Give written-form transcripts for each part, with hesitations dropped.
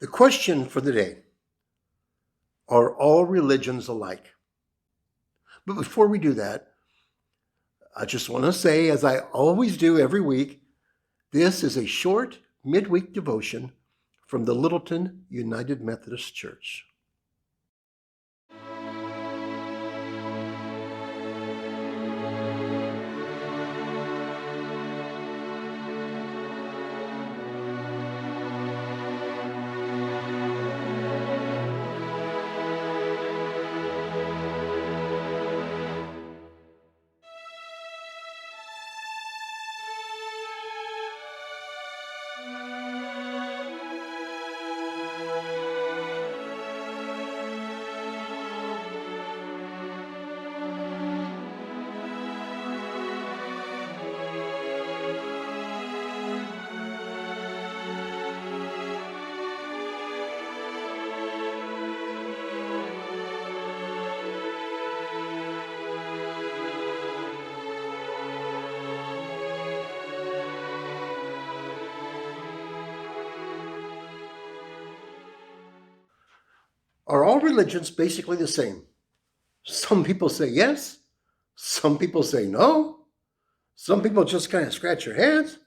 The question for the day: are all religions alike? But before we do that, I just want to say, as I always do every week, this is a short midweek devotion from the Littleton United Methodist Church. Are all religions basically the same? Some people say yes, some people say no, some people just kind of scratch their heads.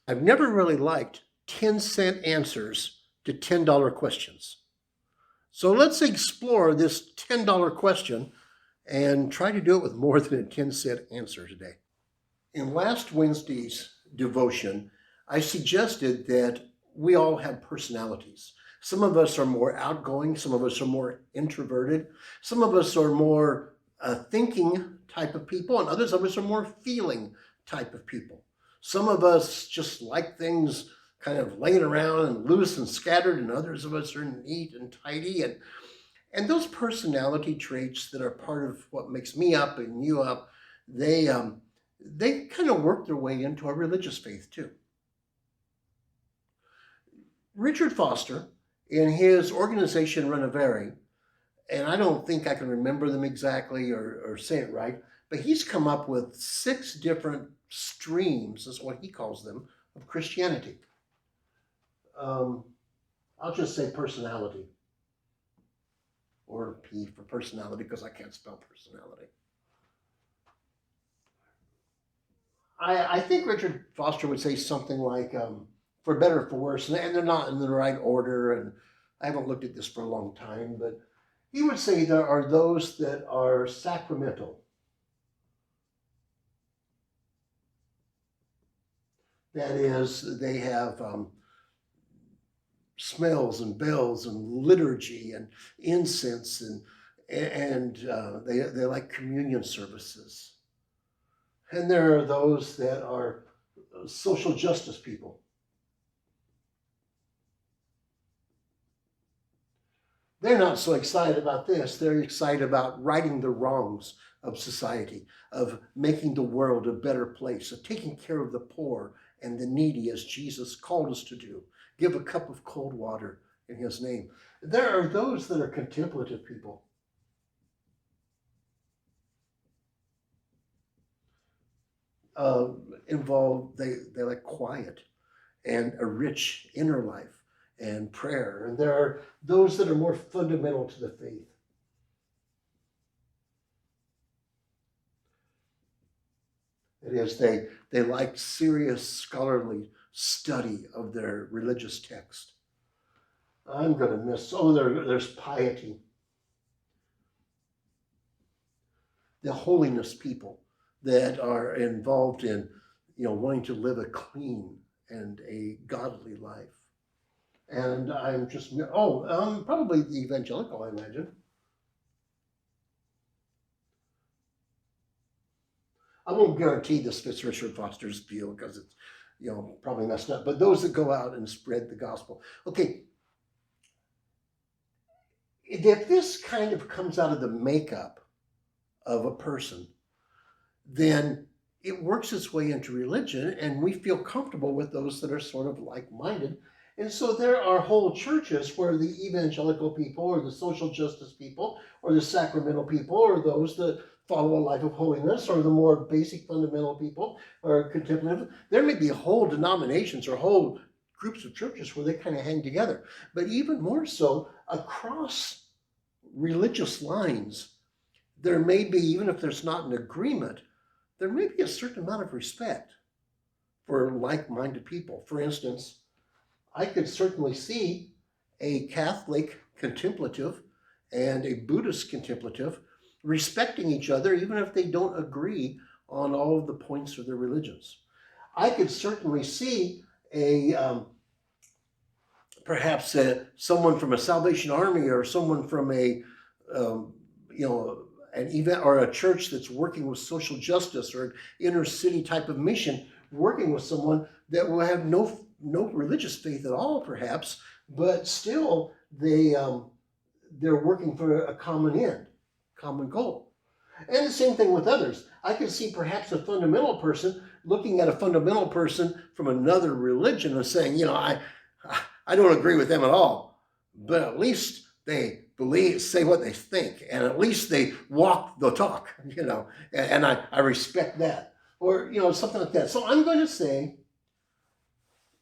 I've never really liked 10-cent answers to $10 questions. So let's explore this $10 question and try to do it with more than a 10-cent answer today. In last Wednesday's devotion, I suggested that we all have personalities. Some of us are more outgoing, some of us are more introverted, some of us are more thinking type of people, and others of us are more feeling type of people. Some of us just like things kind of laying around and loose and scattered, and others of us are neat and tidy. And those personality traits that are part of what makes me up and you up, they kind of work their way into our religious faith too. Richard Foster, in his organization Renovare, and I don't think I can remember them exactly or say it right, but he's come up with 6 different streams, is what he calls them, of Christianity. I'll just say personality, or P for personality, because I can't spell personality. I think Richard Foster would say something like, for better or for worse, and they're not in the right order, and I haven't looked at this for a long time, but he would say there are those that are sacramental. That is, they have smells and bells and liturgy and incense, and they like communion services. And there are those that are social justice people. They're not so excited about this. They're excited about righting the wrongs of society, of making the world a better place, of taking care of the poor and the needy as Jesus called us to do. Give a cup of cold water in his name. There are those that are contemplative people. Involved, they like quiet and a rich inner life and prayer. And there are those that are more fundamental to the faith. It is, they like serious scholarly study of their religious text. I'm going to miss, there's piety. The holiness people that are involved in, wanting to live a clean and a godly life. And I'm just, probably the evangelical, I imagine. I won't guarantee this fits Richard Foster's view because it's, probably messed up. But those that go out and spread the gospel. Okay, if this kind of comes out of the makeup of a person, then it works its way into religion, and we feel comfortable with those that are sort of like-minded. And so there are whole churches where the evangelical people or the social justice people or the sacramental people or those that follow a life of holiness or the more basic fundamental people or contemplative, there may be whole denominations or whole groups of churches where they kind of hang together. But even more so, across religious lines, there may be, even if there's not an agreement, there may be a certain amount of respect for like-minded people. For instance, I could certainly see a Catholic contemplative and a Buddhist contemplative respecting each other, even if they don't agree on all of the points of their religions. I could certainly see perhaps someone from a Salvation Army or someone from an event or a church that's working with social justice or an inner city type of mission, working with someone that will have no religious faith at all, perhaps, but still they're working for a common end, common goal. And the same thing with others. I could see perhaps a fundamental person looking at a fundamental person from another religion and saying, I don't agree with them at all, but at least they say what they think, and at least they walk the talk, and I respect that. Or, something like that. So I'm going to say,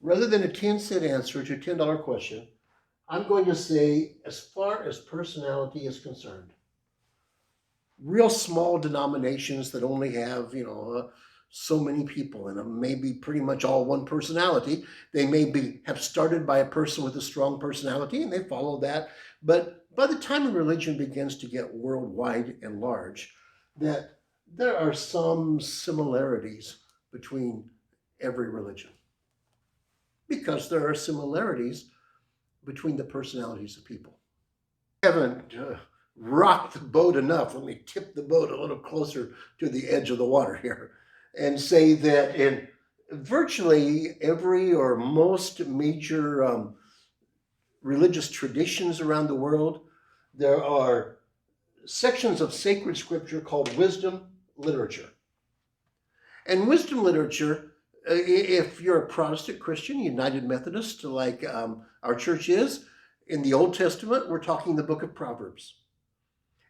rather than a 10-cent answer to a $10 question, I'm going to say, as far as personality is concerned, real small denominations that only have, so many people in them, maybe pretty much all one personality. They may have started by a person with a strong personality and they follow that. But by the time a religion begins to get worldwide and large, that there are some similarities between every religion. Because there are similarities between the personalities of people. I haven't rocked the boat enough. Let me tip the boat a little closer to the edge of the water here and say that in virtually every or most major religious traditions around the world, there are sections of sacred scripture called wisdom literature. And wisdom literature, if you're a Protestant Christian, United Methodist, like our church is, in the Old Testament, we're talking the book of Proverbs.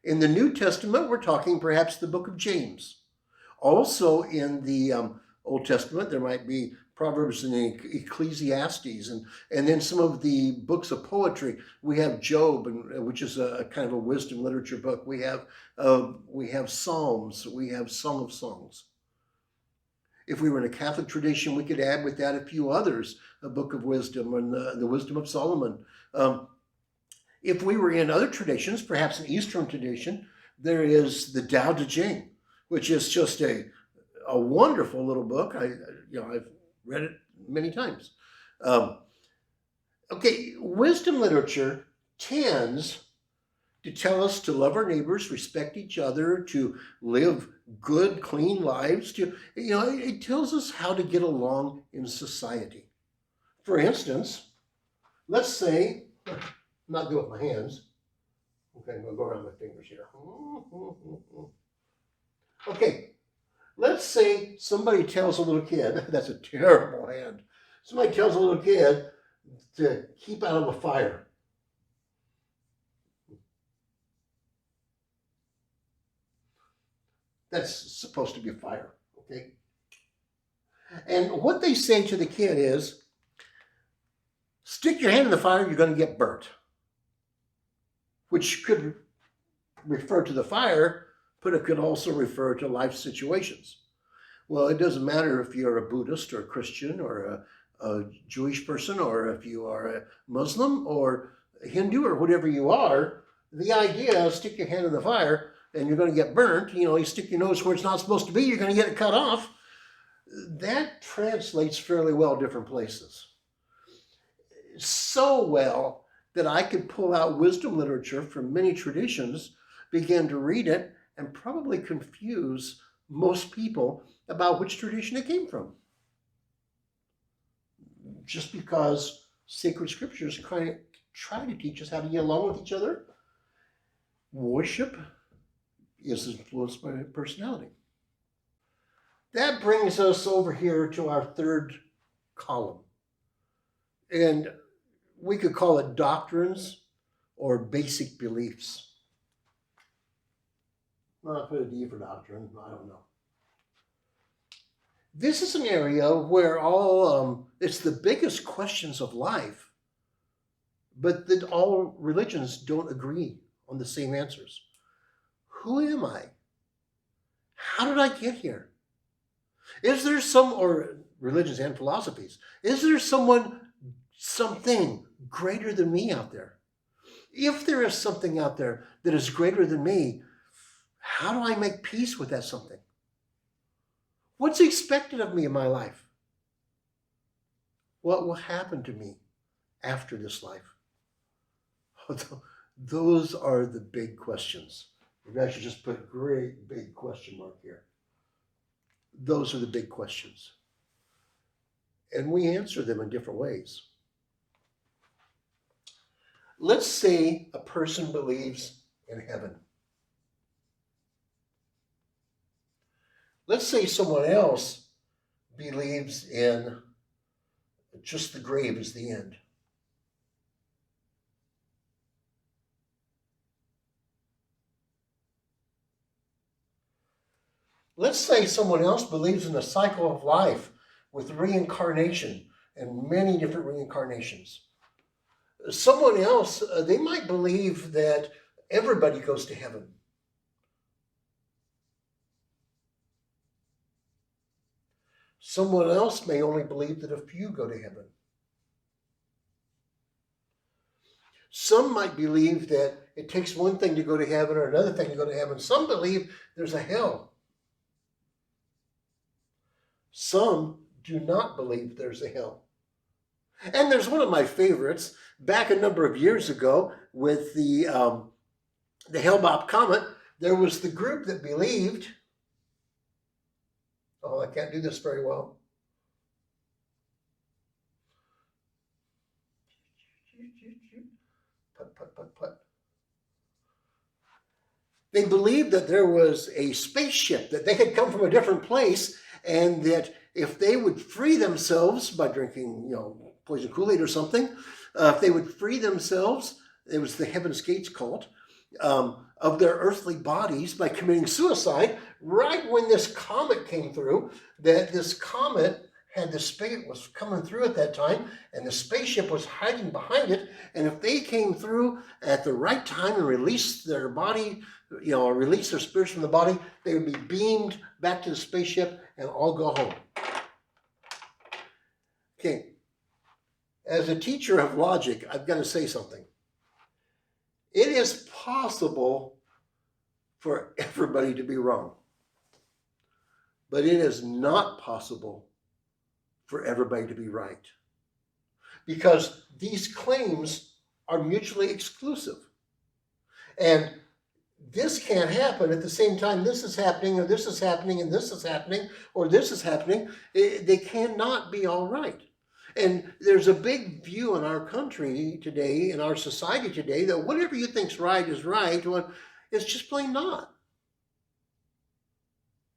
In the New Testament, we're talking perhaps the book of James. Also in the Old Testament, there might be Proverbs and Ecclesiastes, and then some of the books of poetry. We have Job, which is a kind of a wisdom literature book. We have Psalms. We have Song of Songs. If we were in a Catholic tradition, we could add with that a few others, a book of wisdom and the Wisdom of Solomon. If we were in other traditions, perhaps an Eastern tradition, there is the Tao Te Ching, which is just a wonderful little book. I've read it many times. Wisdom literature tends to tell us to love our neighbors, respect each other, to live good, clean lives. It tells us how to get along in society. For instance, let's say, I'm not good with my hands. Okay, I'm going to go around my fingers here. Okay, let's say somebody tells a little kid, that's a terrible hand. Somebody tells a little kid to keep out of the fire. That's supposed to be a fire, okay? And what they say to the kid is, stick your hand in the fire, you're going to get burnt. Which could refer to the fire, but it could also refer to life situations. Well, it doesn't matter if you're a Buddhist or a Christian or a Jewish person, or if you are a Muslim or a Hindu or whatever you are, the idea is stick your hand in the fire and you're going to get burnt. You stick your nose where it's not supposed to be, you're going to get it cut off. That translates fairly well different places. So well that I could pull out wisdom literature from many traditions, begin to read it, and probably confuse most people about which tradition it came from. Just because sacred scriptures kind of try to teach us how to get along with each other, worship is influenced by personality. That brings us over here to our third column. And we could call it doctrines or basic beliefs. Not put a D for doctrine, I don't know. This is an area where it's the biggest questions of life, but that all religions don't agree on the same answers. Who am I? How did I get here? Is there or religions and philosophies, is there something greater than me out there? If there is something out there that is greater than me, how do I make peace with that something? What's expected of me in my life? What will happen to me after this life? Those are the big questions. Maybe I should just put a great big question mark here. Those are the big questions. And we answer them in different ways. Let's say a person believes in heaven. Let's say someone else believes in just the grave is the end. Let's say someone else believes in the cycle of life with reincarnation and many different reincarnations. Someone else, they might believe that everybody goes to heaven. Someone else may only believe that a few go to heaven. Some might believe that it takes one thing to go to heaven or another thing to go to heaven. Some believe there's a hell. Some do not believe there's a hell. And there's one of my favorites, back a number of years ago with the Hale-Bopp comet, there was the group that believed, oh, I can't do this very well. Put. They believed that there was a spaceship, that they had come from a different place, and that if they would free themselves by drinking, poison Kool-Aid or something, if they would free themselves, it was the Heaven's Gates cult, of their earthly bodies by committing suicide, right when this comet came through, that this comet had the space was coming through at that time, and the spaceship was hiding behind it, and if they came through at the right time and released their body, release their spirits from the body, they would be beamed back to the spaceship and all go home. Okay, as a teacher of logic, I've got to say something. It is possible for everybody to be wrong, but it is not possible for everybody to be right, because these claims are mutually exclusive. And this can't happen at the same time this is happening, or this is happening, and this is happening, or this is happening. They cannot be all right. And there's a big view in our country today, in our society today, that whatever you think's right is right, when it's just plain not.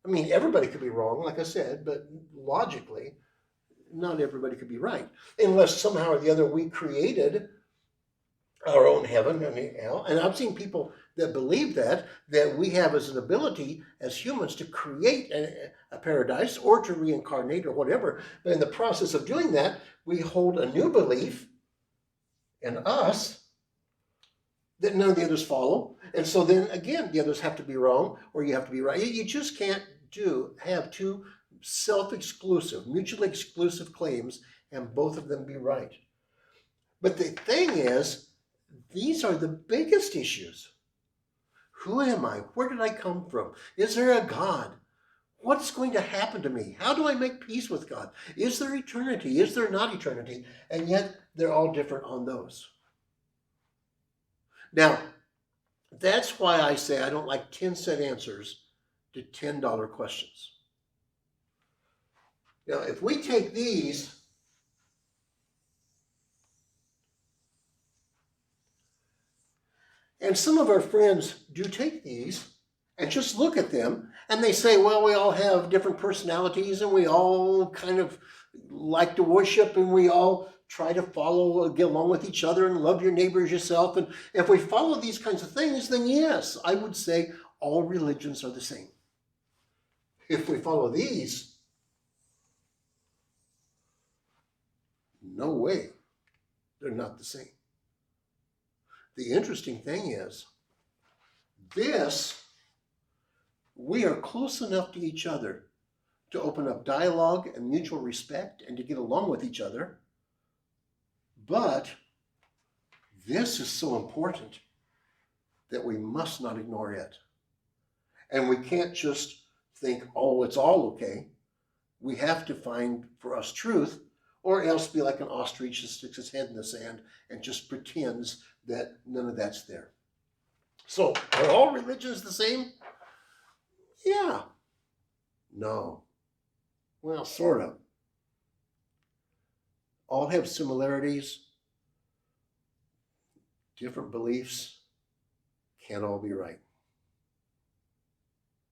I mean, everybody could be wrong, like I said, but logically, not everybody could be right, unless somehow or the other we created our own heaven and hell. And I've seen people that believe that we have as an ability as humans to create a paradise or to reincarnate or whatever. But in the process of doing that, we hold a new belief in us that none of the others follow. And so then again, the others have to be wrong or you have to be right. You just can't have two self-exclusive, mutually exclusive claims and both of them be right. But the thing is, these are the biggest issues. Who am I? Where did I come from? Is there a God? What's going to happen to me? How do I make peace with God? Is there eternity? Is there not eternity? And yet they're all different on those. Now, that's why I say I don't like 10-cent answers to $10 questions. Now, if we take these and some of our friends do take these and just look at them and they say, well, we all have different personalities and we all kind of like to worship and we all try to get along with each other and love your neighbor as yourself. And if we follow these kinds of things, then yes, I would say all religions are the same. If we follow these, No way. They're not the same. The interesting thing is, we are close enough to each other to open up dialogue and mutual respect and to get along with each other. But this is so important that we must not ignore it. And we can't just think, oh, it's all okay. We have to find for us truth, or else be like an ostrich that sticks its head in the sand and just pretends that none of that's there. So, are all religions the same? Yeah. No. Well, sort of. All have similarities, different beliefs, can't all be right.